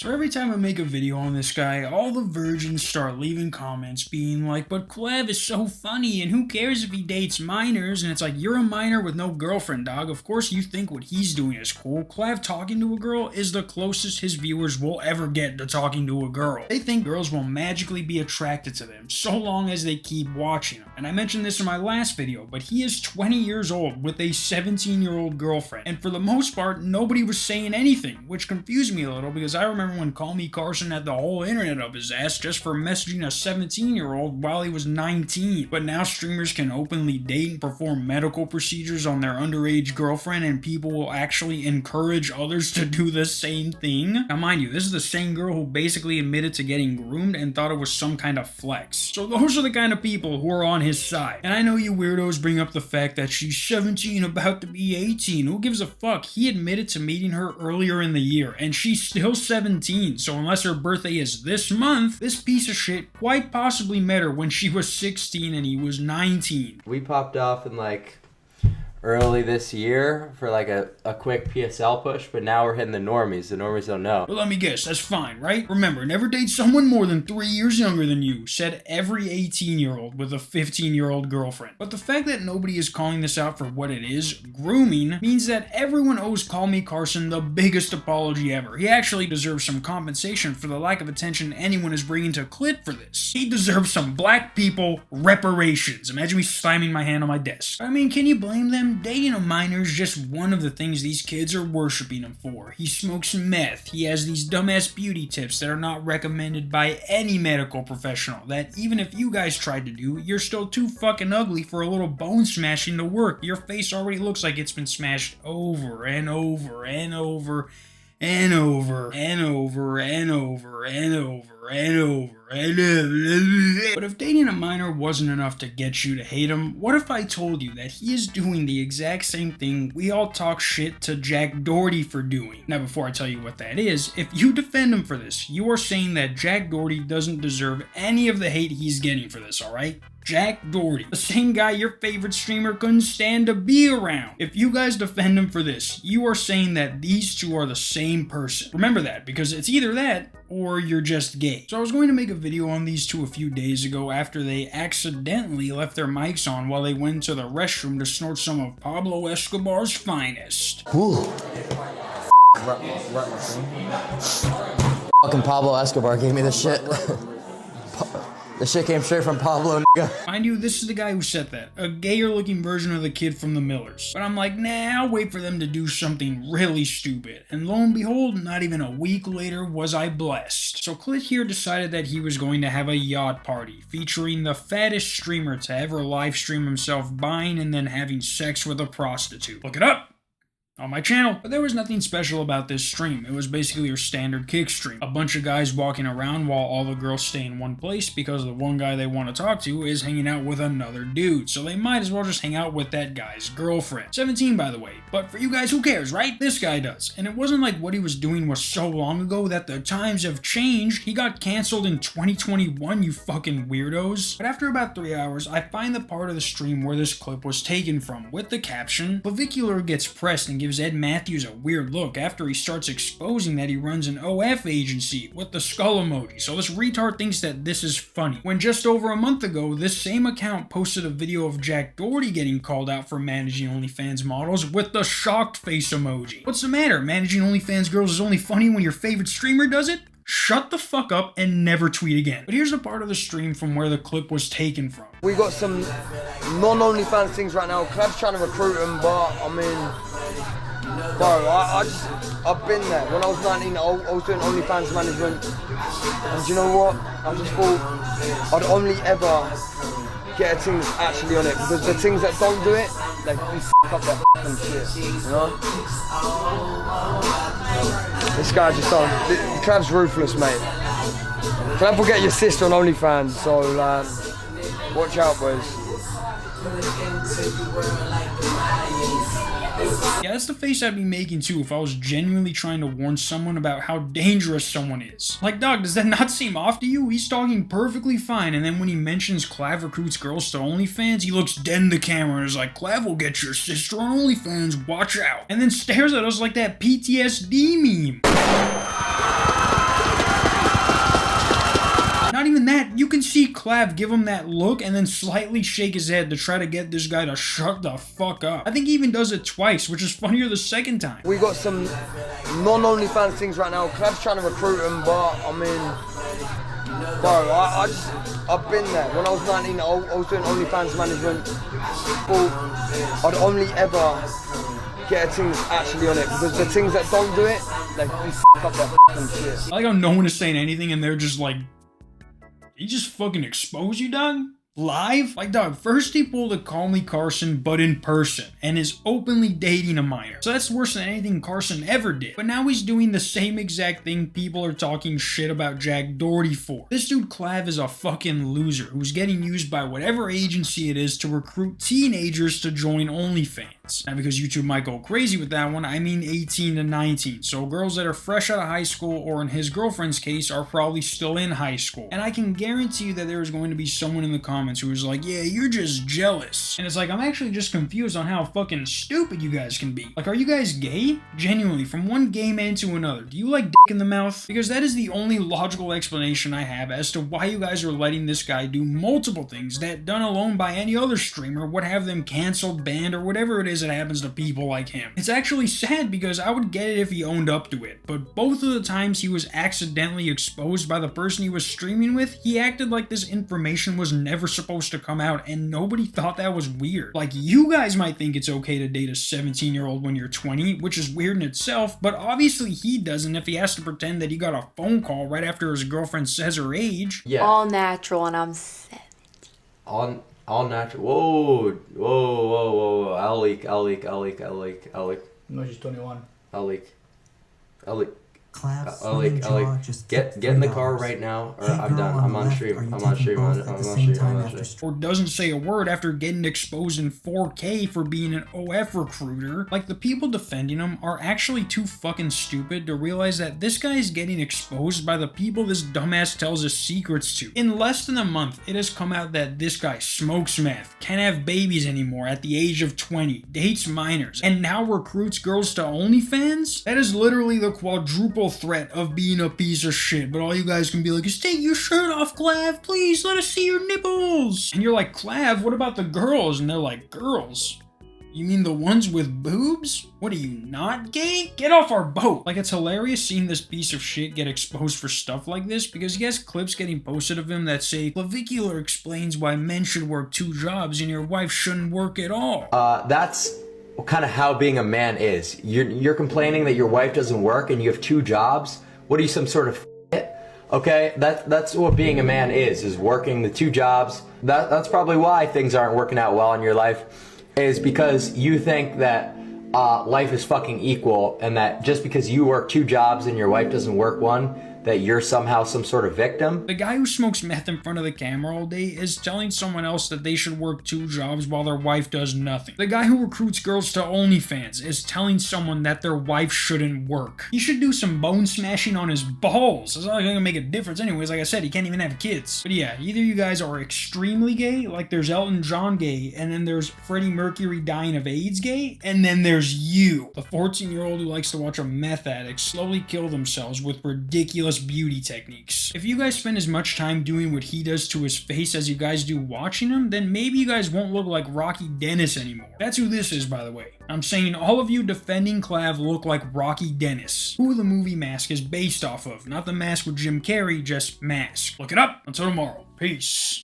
So every time I make a video on this guy, all the virgins start leaving comments being like, but Clav is so funny and who cares if he dates minors? And it's like, you're a minor with no girlfriend, dog. Of course you think what he's doing is cool. Clav talking to a girl is the closest his viewers will ever get to talking to a girl. They think girls will magically be attracted to them so long as they keep watching them. And I mentioned this in my last video, but he is 20 years old with a 17-year-old girlfriend. And for the most part, nobody was saying anything, which confused me a little because I remember when Call Me Carson had the whole internet up his ass just for messaging a 17-year-old while he was 19. But now streamers can openly date and perform medical procedures on their underage girlfriend, and people will actually encourage others to do the same thing. Now mind you, this is the same girl who basically admitted to getting groomed and thought it was some kind of flex. So those are the kind of people who are on his side. And I know you weirdos bring up the fact that she's 17 about to be 18. Who gives a fuck? He admitted to meeting her earlier in the year and she's still 17. So unless her birthday is this month, this piece of shit quite possibly met her when she was 16 and he was 19. We popped off in like early this year for like a quick PSL push, but now we're hitting the normies. The normies don't know. But let me guess, that's fine, right? Remember, never date someone more than 3 years younger than you, said every 18-year-old with a 15-year-old girlfriend. But the fact that nobody is calling this out for what it is, grooming, means that everyone owes Call Me Carson the biggest apology ever. He actually deserves some compensation for the lack of attention anyone is bringing to Clit for this. He deserves some black people reparations. Imagine me slamming my hand on my desk. I mean, can you blame them? Dating a minor is just one of the things these kids are worshiping him for. He smokes meth, he has these dumbass beauty tips that are not recommended by any medical professional, that even if you guys tried to do, you're still too fucking ugly for a little bone smashing to work. Your face already looks like it's been smashed over and over and over and over and over and over and over and over. But if dating a minor wasn't enough to get you to hate him, what if I told you that he is doing the exact same thing we all talk shit to Jack Doherty for doing? Now before I tell you what that is, if you defend him for this, you are saying that Jack Doherty doesn't deserve any of the hate he's getting for this, alright? Jack Doherty, the same guy your favorite streamer couldn't stand to be around. If you guys defend him for this, you are saying that these two are the same person. Remember that, because it's either that or you're just gay. So I was going to make a video on these two a few days ago after they accidentally left their mics on while they went to the restroom to snort some of Pablo Escobar's finest. Fucking Pablo Escobar gave me this shit. This shit came straight from Pablo, nigga. Mind you, this is the guy who said that. A gayer looking version of the kid from the Millers. But I'm like, nah, I'll wait for them to do something really stupid. And lo and behold, not even a week later was I blessed. So Clit here decided that he was going to have a yacht party, featuring the fattest streamer to ever live stream himself buying and then having sex with a prostitute. Look it up! On my channel. But there was nothing special about this stream. It was basically your standard kick stream. A bunch of guys walking around while all the girls stay in one place because the one guy they want to talk to is hanging out with another dude. So they might as well just hang out with that guy's girlfriend. 17 by the way. But for you guys, who cares, right? This guy does. And it wasn't like what he was doing was so long ago that the times have changed. He got canceled in 2021, you fucking weirdos. But after about 3 hours, I find the part of the stream where this clip was taken from, with the caption, Clavicular gets pressed and gives Ed Matthews a weird look after he starts exposing that he runs an OF agency with the skull emoji. So this retard thinks that this is funny. When just over a month ago, this same account posted a video of Jack Doherty getting called out for managing OnlyFans models with the shocked face emoji. What's the matter? Managing OnlyFans girls is only funny when your favorite streamer does it? Shut the fuck up and never tweet again. But here's the part of the stream from where the clip was taken from. We got some non-OnlyFans things right now. Clav's trying to recruit them, but I mean, bro, I've been there. When I was 19, I was doing OnlyFans management. And do you know what? I just thought I'd only ever get a team that's actually on it. Because the things that don't do it, they f*** up their f***ing shit, you know? This guy just don't. Clav's ruthless, mate. Clav will get your sister on OnlyFans, so watch out, boys. Yeah, that's the face I'd be making too if I was genuinely trying to warn someone about how dangerous someone is. Like, dog, does that not seem off to you? He's talking perfectly fine, and then when he mentions Clav recruits girls to OnlyFans, he looks dead in the camera and is like, Clav will get your sister on OnlyFans, watch out. And then stares at us like that PTSD meme. Clav give him that look and then slightly shake his head to try to get this guy to shut the fuck up. I think he even does it twice, which is funnier the second time. We got some non-OnlyFans things right now. Clav's trying to recruit them, but I mean, bro, I've been there. When I was 19, I was doing OnlyFans management. I'd only ever get a team that's actually on it, because the teams that don't do it, they f up their f***ing shit. I like how no one is saying anything and they're just like, he just fucking exposed you, dog? Live? Like, dog, first he pulled a Call Me Carson, but in person, and is openly dating a minor. So that's worse than anything Carson ever did. But now he's doing the same exact thing people are talking shit about Jack Doherty for. This dude Clav is a fucking loser who's getting used by whatever agency it is to recruit teenagers to join OnlyFans. Now, because YouTube might go crazy with that one, I mean 18 to 19. So girls that are fresh out of high school, or in his girlfriend's case, are probably still in high school. And I can guarantee you that there is going to be someone in the comments who is like, yeah, you're just jealous. And it's like, I'm actually just confused on how fucking stupid you guys can be. Like, are you guys gay? Genuinely, from one gay man to another, do you like dick in the mouth? Because that is the only logical explanation I have as to why you guys are letting this guy do multiple things that, done alone by any other streamer, would have them canceled, banned, or whatever it is that happens to people like him. It's actually sad, because I would get it if he owned up to it, but both of the times he was accidentally exposed by the person he was streaming with, he acted like this information was never supposed to come out, and nobody thought that was weird. Like, you guys might think it's okay to date a 17-year-old when you're 20, which is weird in itself, but obviously he doesn't if he has to pretend that he got a phone call right after his girlfriend says her age. Yeah. All natural, and I'm 70. All natural. Whoa. I'll leak. No, she's 21. I'll leak. Clav, I'll leak. Get in the car right now, or I'm done. I'm on stream. Or doesn't say a word after getting exposed in 4K for being an OF recruiter. Like, the people defending him are actually too fucking stupid to realize that this guy is getting exposed by the people this dumbass tells his secrets to. In less than a month, it has come out that this guy smokes meth, can't have babies anymore at the age of 20, dates minors, and now recruits girls to OnlyFans? That is literally the quadruple threat of being a piece of shit, but all you guys can be like is, take your shirt off, Clav, please, let us see your nipples. And you're like, Clav, what about the girls? And they're like, girls? You mean the ones with boobs? What are you, not gay? Get off our boat. Like, it's hilarious seeing this piece of shit get exposed for stuff like this, because he has clips getting posted of him that say, Clavicular explains why men should work 2 jobs and your wife shouldn't work at all. That's kind of how being a man is. You're complaining that your wife doesn't work and you have 2 jobs. What are you, some sort of f***? Okay, that's what being a man is working the 2 jobs. That's probably why things aren't working out well in your life, is because you think that life is fucking equal, and that just because you work 2 jobs and your wife doesn't work one, that you're somehow some sort of victim. The guy who smokes meth in front of the camera all day is telling someone else that they should work 2 jobs while their wife does nothing. The guy who recruits girls to OnlyFans is telling someone that their wife shouldn't work. He should do some bone smashing on his balls. It's not gonna make a difference anyways. Like I said, he can't even have kids. But yeah, either you guys are extremely gay, like there's Elton John gay, and then there's Freddie Mercury dying of AIDS gay, and then there's you, the 14-year-old who likes to watch a meth addict slowly kill themselves with ridiculous beauty techniques. If you guys spend as much time doing what he does to his face as you guys do watching him, then maybe you guys won't look like Rocky Dennis anymore. That's who this is, by the way. I'm saying all of you defending Clav look like Rocky Dennis, who the movie Mask is based off of. Not the mask with Jim Carrey, just Mask. Look it up. Until tomorrow. Peace.